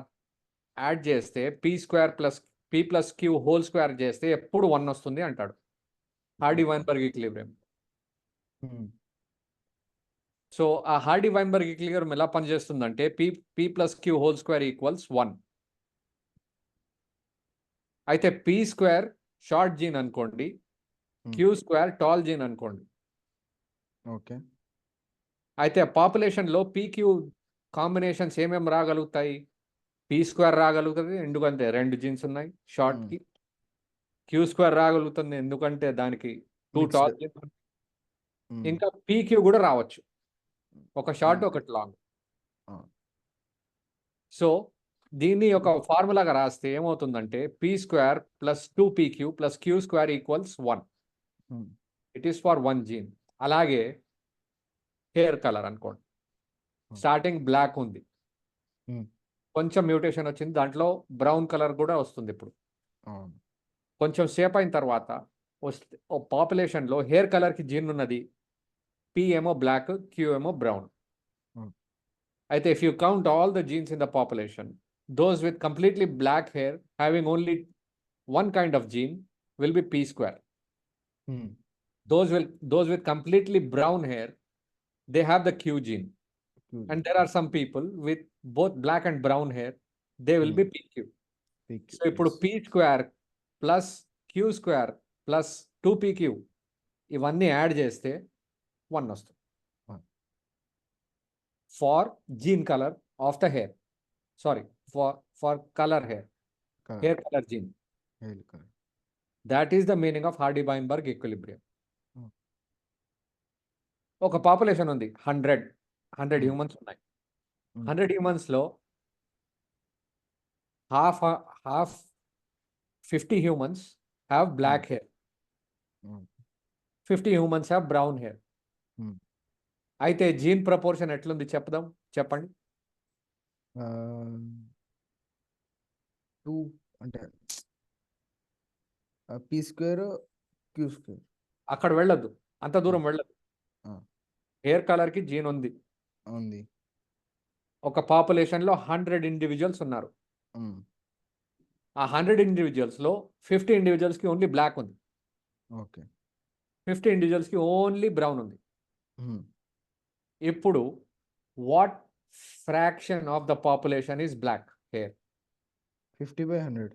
యాడ్ చేస్తే p² + p+q² చేస్తే ఎప్పుడు 1 వస్తుంది అంటాడు హార్డీ వైన్బర్గ్ ఈక్విలిబ్రియం. సో ఆ హార్డీ వైన్బర్గ్ ఈక్విలిబ్రియం ఎలా పనిచేస్తుందంటే p+q² = 1. అయితే p² షార్ట్ జీన్ అనుకోండి, q² టాల్ జీన్ అనుకోండి. ఓకే. అయితే పాపులేషన్లో pq కాంబినేషన్స్ ఏమేమి రాగలుగుతాయి? p² రాగలుగుతుంది, ఎందుకంటే 2 జీన్స్ ఉన్నాయి షార్ట్కి. q² రాగలుగుతుంది, ఎందుకంటే దానికి 2 టాల్ జీన్స్. ఇంకా pq కూడా రావచ్చు, ఒక షార్ట్ ఒకటి లాంగ్. సో దీన్ని ఒక ఫార్ములాగా రాస్తే ఏమవుతుందంటే p² + 2pq + q² = 1. It is for 1 gene. అలాగే హెయిర్ కలర్ అనుకోండి, స్టార్టింగ్ బ్లాక్ ఉంది, కొంచెం మ్యూటేషన్ వచ్చింది, దాంట్లో బ్రౌన్ కలర్ కూడా వస్తుంది. ఇప్పుడు కొంచెం సేపు అయిన తర్వాత వస్తే పాపులేషన్లో హెయిర్ కలర్కి జీన్ ఉన్నది, p ఏమో బ్లాక్, q ఏమో బ్రౌన్. అయితే if you count all the genes in the population, those with completely black hair having only one kind of gene will be p². Those with completely brown hair, they have the q gene. And there are some people with both black and brown hair, they will be pq. So ఇప్పుడు p² + q² + 2pq ఇవన్నీ add చేస్తే 1 వస్తుంది for gene colour of the hair. Sorry, for colour hair colour gene. That is the meaning of Hardy Weinberg equilibrium. ఒక population ఉంది, 100 humans ఉన్నాయి. 100 హ్యూమన్స్లో half 50 humans have black hair, Hmm. 50 humans have brown hair. Hmm. అయితే gene proportion ఎట్లుంది చెప్పండి. 2 అంటే P square queue square. అక్కడ వెళ్ళొద్దు, అంత దూరం వెళ్ళొద్దు. ఆ. హెయిర్ కలర్కి జీన్ ఉంది. ఉంది. ఒక పాపులేషన్లో 100 ఇండివిజువల్స్ ఉన్నారు. Hmm. ఆ 100 ఇండివిజువల్స్లో 50 ఇండివిజువల్స్కి ఓన్లీ బ్లాక్ ఉంది, ఓకే. 50 ఇండివిజువల్స్కి ఓన్లీ బ్రౌన్ ఉంది. Hmm. ఇప్పుడు what fraction of the population is black hair? 50/100.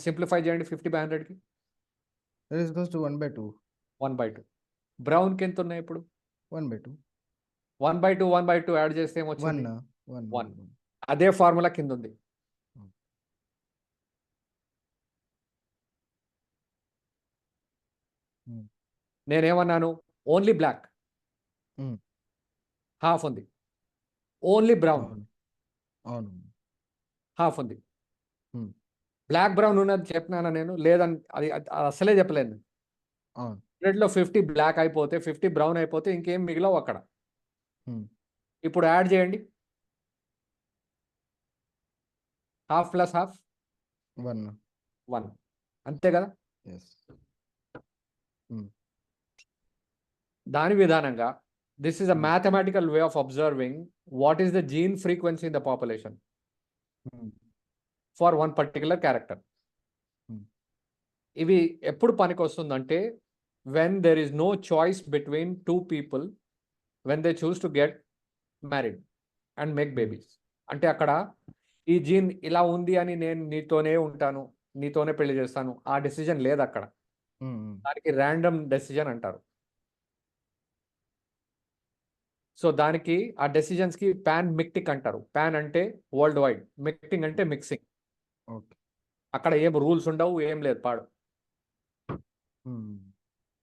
Simplify చేయండి. 50/100కి That is equals to 1/2. 1/2. బ్రౌన్కి ఎంత ఉన్నాయి ఇప్పుడు? 1/2. 1/2 యాడ్ చేస్తే ఏమొచ్చింది? 1. 1. అదే ఫార్ములా కింద ఉంది. నేనేమన్నాను? ఓన్లీ బ్లాక్ హాఫ్ ఉంది, ఓన్లీ బ్రౌన్ అవును. హాఫ్ ఉంది. Hmm. బ్లాక్ బ్రౌన్ ఉన్నది చెప్పినానా నేను? లేదని అది అసలే చెప్పలేదు. అవును. 100లో 50 బ్లాక్ అయిపోతే 50 బ్రౌన్ అయిపోతే ఇంకేం మిగిలవు అక్కడ. Hmm. ఇప్పుడు యాడ్ చేయండి. Half plus half 1. అంతే కదా? Yes. దాని విధానంగా this is a mathematical way of observing what is the gene frequency in the population for one particular character. ఇవి ఎప్పుడు పనికి వస్తుందంటే when there is no choice between 2 people when they choose to get married and make babies. అంటే అక్కడ ఈ gene ఇలా ఉంది అని నేను నీతోనే ఉంటాను, నీతోనే పెళ్లి చేస్తాను, ఆ డెసిజన్ లేదు అక్కడ. దానికి ర్యాండమ్ డెసిజన్ అంటారు. సో దానికి ఆ డెసిజన్స్కి పాన్ మిక్టిక్ అంటారు. పాన్ అంటే వరల్డ్ వైడ్, మిక్టింగ్ అంటే మిక్సింగ్. ఓకే. అక్కడ ఏం రూల్స్ ఉండవు, ఏం లేదు, పాడు.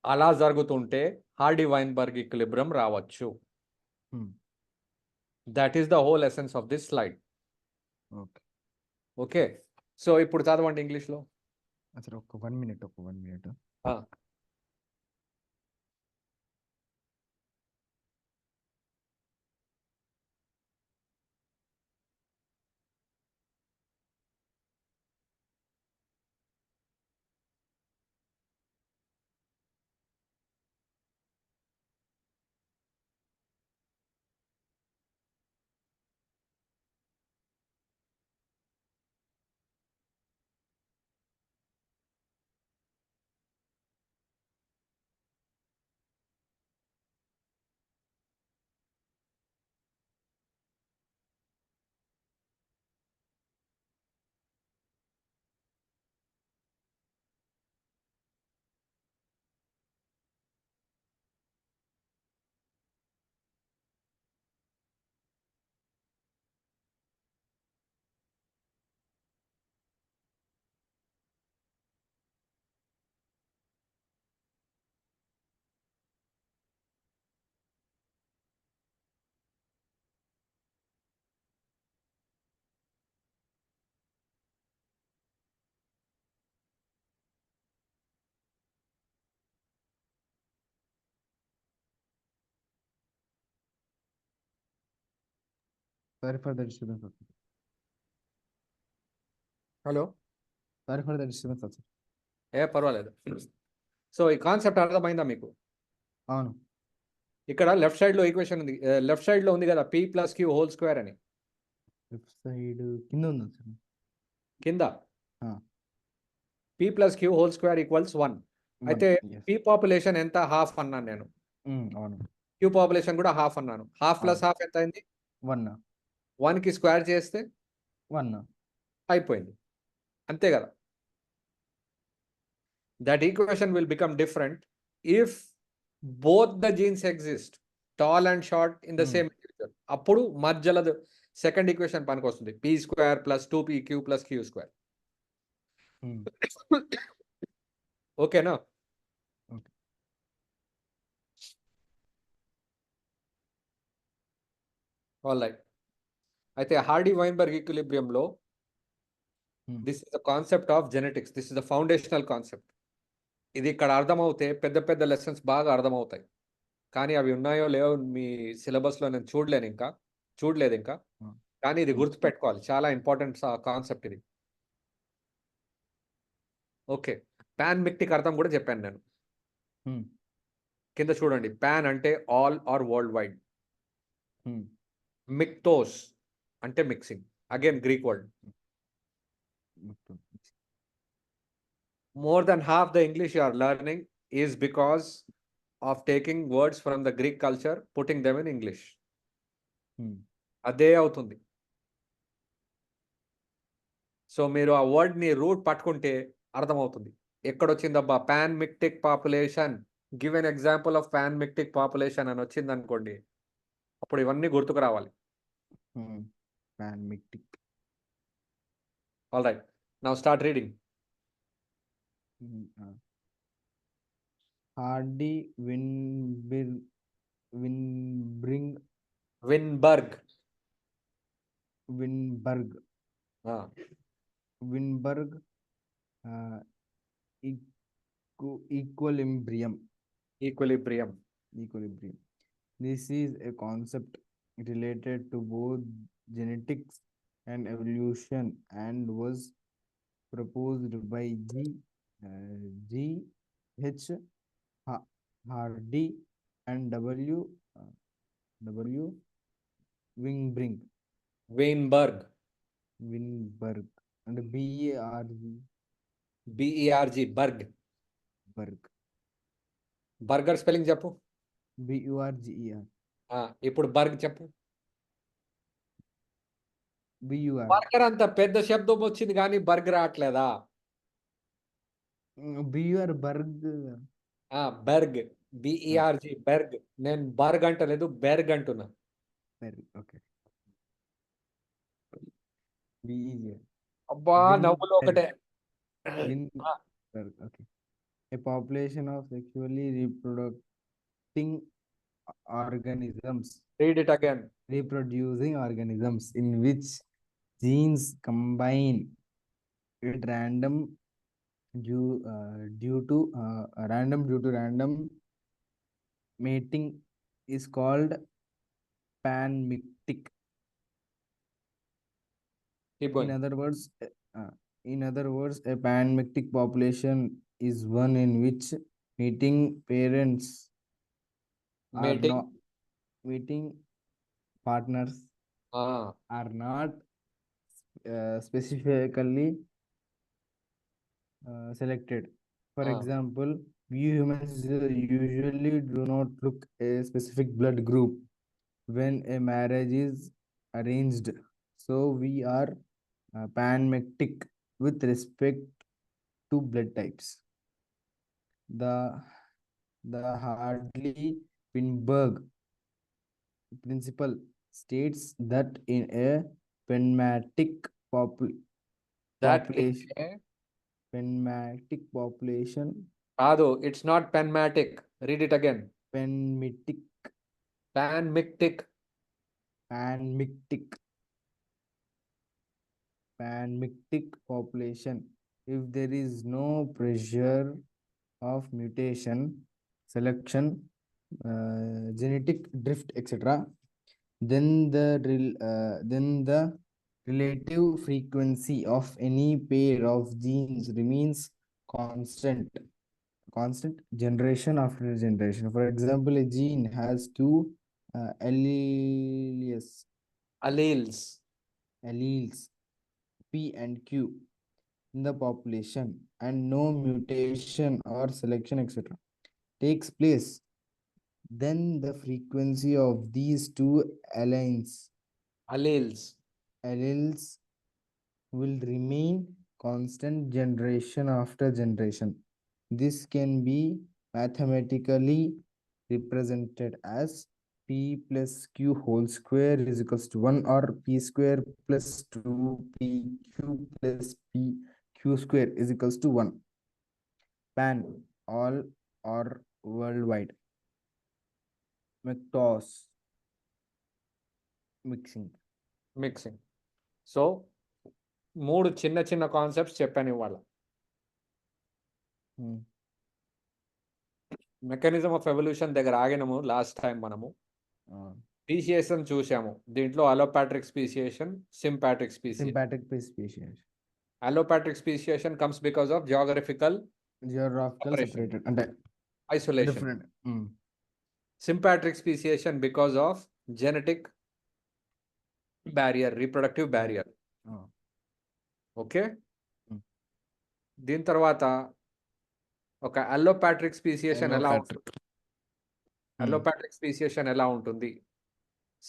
అలా జరుగుతుంటే హార్డీ వైన్బర్గ్ ఈక్విలిబ్రియం రావచ్చు. That is the whole essence of this slide. Okay. Okay, so ఇప్పుడు చదవండి ఇంగ్లీష్లో. అసలు ఒక 1 minute. Sorry for the disturbance. Hello, Sorry for the disturbance also. పర్వాలేదు. సో ఈ కాన్సెప్ట్ అర్థమైందా మీకు? అవును. ఇక్కడ లెఫ్ట్ సైడ్లో ఈక్వేషన్ ఉంది, లెఫ్ట్ సైడ్లో ఉంది కదా P+Q² అని. లెఫ్ట్ సైడ్ కింద ఉంది సార్. కింద P+Q² = 1. అయితే P పాపులేషన్ ఎంత? హాఫ్ అన్నాను నేను. అవును. Q పాపులేషన్ కూడా హాఫ్ అన్నాను. హాఫ్ ప్లస్ హాఫ్ ఎంత అయింది? 1. 1కి స్క్వేర్ చేస్తే 1. అయిపోయింది, అంతే కదా? That equation will become different if both the jeans exist, tall and short in the same individual. అప్పుడు మధ్యలో సెకండ్ ఈక్వేషన్ పనికి వస్తుంది, P² + 2PQ + Q². ఓకేనా? All right. అయితే హార్డీ వైన్బర్గ్ ఈక్విలిబ్రియంలో Hmm. This is the concept of genetics. This is the foundational concept. ఇది ఇక్కడ అర్థమవుతే పెద్ద పెద్ద లెసన్స్ బాగా అర్థమవుతాయి. కానీ అవి ఉన్నాయో లేవో మీ సిలబస్లో నేను చూడలేదు ఇంకా. Hmm. కానీ ఇది Hmm. గుర్తుపెట్టుకోవాలి, చాలా ఇంపార్టెంట్ కాన్సెప్ట్ ఇది. ఓకే, పాన్ మిక్టిక్ అర్థం కూడా చెప్పాను నేను. Hmm. కింద చూడండి, పాన్ అంటే all or world wide. Hmm. Mictos అంటే mixing, again Greek word. More than half the English you are learning is because of taking words from the Greek culture, putting them in English. Hmm. అదే అవుతుంది. So మీరు ఆ వర్డ్ని root పట్టుకుంటే అర్థమవుతుంది. ఎక్కడొచ్చిందబ్బా panmictic population, give an example of panmictic population అని వచ్చింది అనుకోండి, అప్పుడు ఇవన్నీ గుర్తుకు రావాలి. Hmm. Pan Mictic. All right, now start reading. Hardy Winbring విన్బర్గ్. Winberg Winberg equilibrium. Equilibrium. This is a concept related to both genetics and evolution and was proposed by G.H. Hardy and W. Winbring. వెయిన్బర్గ్. Winberg and BERG. బిఈఆర్జి, బర్గ్. Berg. Burger spelling చెప్పు. BURGER. ఇప్పుడు బర్గ్ చెప్పు. BUR. Burger అంత పెద్ద శబ్దం వచ్చింది కానీ బర్గ్ రావట్లేదా? BUR Berg. బెర్గ్, బిఈఆర్జి, బెర్గ్. నేను బర్గ్ అంటలేదు, బెర్గ్ అంటున్నా. Berg. Okay. BER. అబ్బా, నవ్వులు ఒకటే. Winberg. Okay. A population of sexually reproducing organisms. Read it again. Reproducing organisms in which genes combine at random due to random mating is called panmictic. Keep In going. other words, a panmictic population is one in which mating parents are Mating. not mating partners Ah, are not specifically selected. For Ah. example, we humans usually do not look a specific blood group when a marriage is arranged. So we are panmictic with respect to blood types. The Hartley-Weinberg principle states that in a panmatic that population, is panmatic population, కాదు, it's not panmatic. Read it again. panmitic, panmictic. panmictic, panmictic population, if there is no pressure of mutation, selection, genetic drift, etc., then the relative frequency of any pair of genes remains constant generation after generation. For example, a gene has two alleles P and Q in the population and no mutation or selection, etc., takes place, then the frequency of these two alleles will remain constant generation after generation. This can be mathematically represented as P plus Q whole square is equals to 1, or P square plus 2PQ plus PQ square is equals to 1. Pan, all or worldwide. Mictos, mixing. Mixing. So 3 చిన్న చిన్న concepts చెప్పాను ఇవాళ. ఉమ్, mechanism of evolution దగ్గర ఆగినాము last time మనము. ఆ, speciation చూసాము. దీంట్లో allopatric speciation, sympatric speciation. Sympatric species, allopatric speciation comes because of geographical geographical separation, separated అంటే isolation. Different. Sympatric speciation because of genetic barrier, reproductive barrier. Okay. దీని తర్వాత ఒక అల్లోపాట్రిక్ speciation ఎలా ఉంటుంది? అల్లోపాట్రిక్ స్పీసియేషన్ ఎలా ఉంటుంది?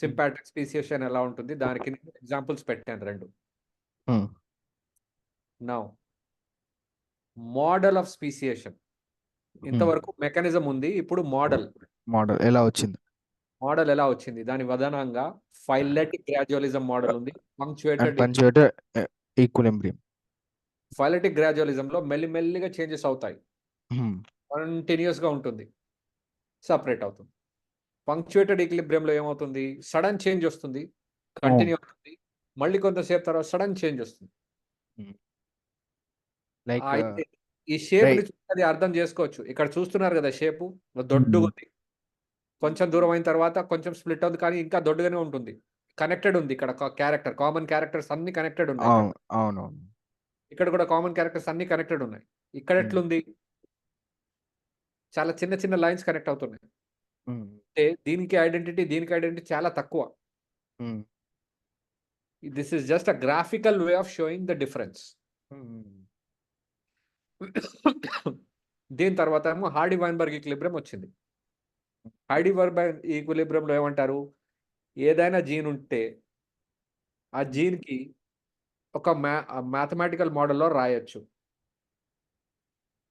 సింపాట్రిక్ స్పీసియేషన్ ఎలా ఉంటుంది? దానికి నేను ఎగ్జాంపుల్స్ పెట్టాను 2. Now model of speciation. ఇంతవరకు మెకానిజం ఉంది, ఇప్పుడు మోడల్ మోడల్ ఎలా వచ్చింది? మోడల్ ఎలా వచ్చింది? దాని వదనంగా ఫైలెటిక్ గ్రాడ్యువలిజం మోడల్ ఉంది, పంక్చుయేటెడ్. పంచుయేటెడ్ ఈక్విలిబ్రియం. ఫైలెటిక్ గ్రాడ్యువలిజంలో మెల్లిమెల్లిగా చేంజెస్ అవుతాయి, కంటిన్యూస్ గా ఉంటుంది, సపరేట్ అవుతుంది. పంక్చుయేటెడ్ ఈక్విలిబ్రియంలో ఏమవుతుంది? సడన్ చేంజ్ వస్తుంది, కంటిన్యూ అవుతుంది, మళ్ళీ కొంతసేపు తర్వాత సడన్ చేంజ్ వస్తుంది. లైక్ అయితే ఈ షేప్ ని అది అర్థం చేసుకోవచ్చు. ఇక్కడ చూస్తున్నారు కదా, షేపు దొడ్డుగా ఉంది, కొంచెం దూరం అయిన తర్వాత కొంచెం స్ప్లిట్ అవుతుంది, కానీ ఇంకా దొడ్డుగానే ఉంటుంది, కనెక్టెడ్ ఉంది. ఇక్కడ క్యారెక్టర్, కామన్ క్యారెక్టర్స్ అన్ని కనెక్టెడ్ ఉన్నాయి. అవునవును. ఇక్కడ కూడా కామన్ క్యారెక్టర్స్ అన్ని కనెక్టెడ్ ఉన్నాయి. ఇక్కడ ఎట్లుంది? చాలా చిన్న చిన్న లైన్స్ కనెక్ట్ అవుతున్నాయి. అంటే దీనికి ఐడెంటిటీ చాలా తక్కువ. This is just a graphical way of showing the difference. దీని తర్వాత ఏమో హార్డీ వైన్బర్గ్ ఈక్విలిబ్రియం వచ్చింది. హార్డీ వైన్బర్గ్ ఈక్విలిబ్రియంలో ఏమంటారు? ఏదైనా జీన్ ఉంటే ఆ జీన్కి ఒక మ్యాథమెటికల్ మోడల్లో రాయొచ్చు.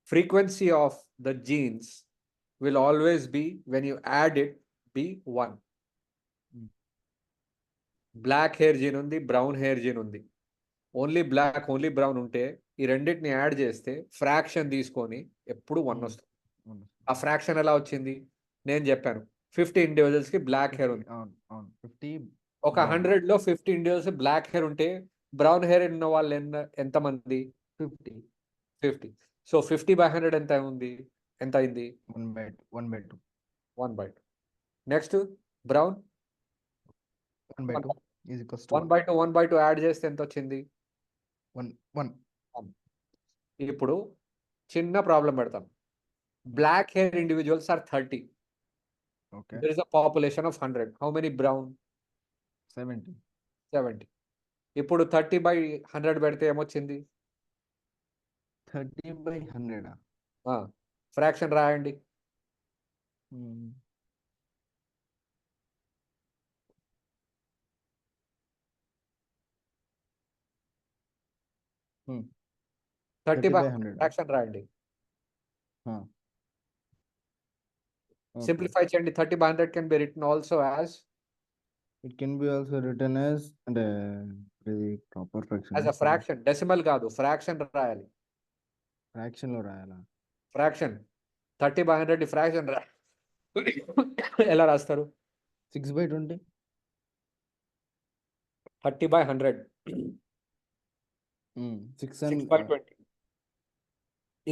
Frequency of the genes will always be, when you add it, be 1. Black hair gene ఉంది, బ్రౌన్ హెయిర్ జీన్ ఉంది. ఓన్లీ బ్లాక్, ఓన్లీ బ్రౌన్ ఉంటే ఈ రెండింటిని యాడ్ చేస్తే ఫ్రాక్షన్ తీసుకొని ఎప్పుడు 1 వస్తుంది. ఆ ఫ్రాక్షన్ ఎలా వచ్చింది? నేను చెప్పాను, 50 ఇండివిజువల్స్ కి బ్లాక్ హెయిర్ ఉంది. ఒక 100లో 50 ఇండివిజువల్స్ బ్లాక్ హెయిర్ ఉంటే బ్రౌన్ హెయిర్ ఉన్న వాళ్ళు ఎంతమంది? 50. సో 50/100 ఎంత ఉంది? ఎంత అయింది? 1/2. 1/2. Next brown 1/2 is equals to 1/2 add చేస్తే ఎంత వచ్చింది? 1. ఇప్పుడు చిన్న ప్రాబ్లం పెడతాం. Black hair individuals are 30. Okay. There is a population of 100. How many brown? 70. ఇప్పుడు 30/100 పెడితే ఏమొచ్చింది? 30/100. ఫ్రాక్షన్ రాయండి. 30/100. ఫ్రాక్షన్ రాయండి. Okay. సింప్లిఫై చేయండి. 30/100 can be written also as, It can be also written as and the proper fraction. As a fraction. Decimal కాదు, fraction రాయాలి. Fraction లో రాయాలా? Fraction 30/100 fraction ఎలా రాస్తారు? 6/20. 30/100 6/20.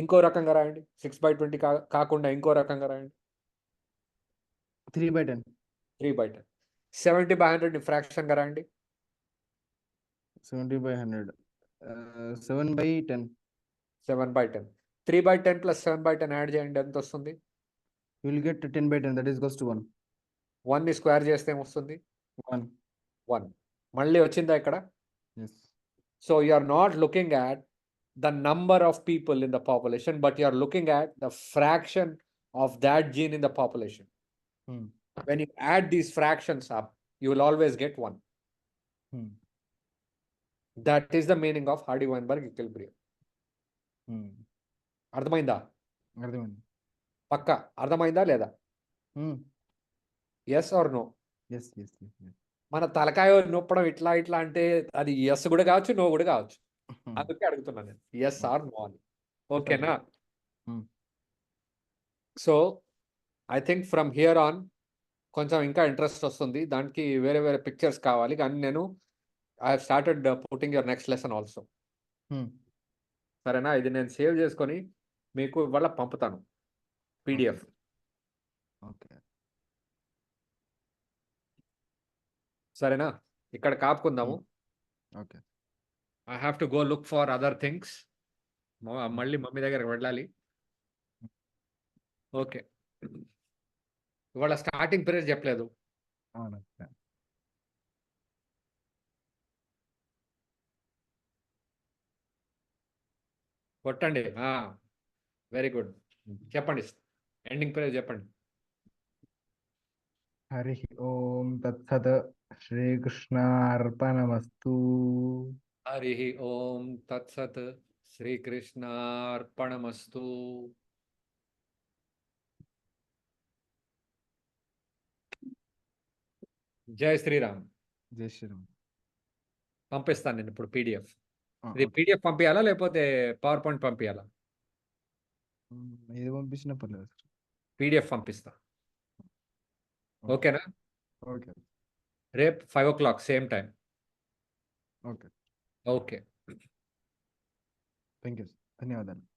ఇంకో రకంగా రాయండి. 6/20 కాకుండా ఇంకో రకంగా రాయండి. 3/10. 3/10. 70/100 ఫ్రాక్షన్ గా రాయండి. 70/100. 7/10. 7/10. 3/10 plus 7/10 యాడ్ చేయండి, ఎంత వస్తుంది? You will get 10/10, that is equals to 1. 1 ని స్క్వేర్ చేస్తే ఏమొస్తుంది? 1. మళ్ళీ వచ్చిందా ఇక్కడ? Yes. So you are not looking at the number of people in the population, but you are looking at the fraction of that gene in the population. When you add these fractions up, you will always get 1. That is the meaning of Hardy-Weinberg equilibrium. అర్థమైందా? అర్థమైంది. పక్కా అర్థమైందా లేదా? Yes or no? Yes. మన తలకాయ నొప్పడం ఇట్లా అంటే అది ఎస్ కూడా కావచ్చు, నో కూడా కావచ్చు. అందుకే అడుగుతున్నాను నేను, ఎస్ ఆర్ నో అని. ఓకేనా? So I think from here on కొంచెం ఇంకా ఇంట్రెస్ట్ వస్తుంది. దానికి వేరే వేరే పిక్చర్స్ కావాలి, కానీ నేను I have started putting your next lesson also. సరేనా? ఇది నేను సేవ్ చేసుకొని మీకు ఇవాళ పంపుతాను పీడిఎఫ్. ఓకే. సరేనా? ఇక్కడ కాపుకుందాము. Okay. I have to go look for other things. మళ్ళీ మమ్మీ దగ్గరికి వెళ్ళాలి. ఓకే. ఇవాళ స్టార్టింగ్ పీరియడ్ చెప్పలేదు. అవును. కొట్టండి. Very good. చెప్పండి. ఎండింగ్ పీరియడ్ చెప్పండి. హరి ఓం తత్సత్ శ్రీకృష్ణార్పణమస్తు. హరి ఓం తత్సత్ శ్రీకృష్ణార్పణమస్తు. జై శ్రీరామ్. జై శ్రీరామ్. పంపిస్తాను నేను ఇప్పుడు పీడిఎఫ్. ఆ, ఇది ఓకే. పీడిఎఫ్ పంపించాలా లేకపోతే పవర్ పాయింట్ పంపించాలా? ఏది పంపించినా పర్లేదు సార్. పీడిఎఫ్ పంపిస్తా. ఓకే. ఓకేనా? ఓకే. రేపు 5 o'clock same time. Okay. Okay. Thank you. ధన్యవాదాలు.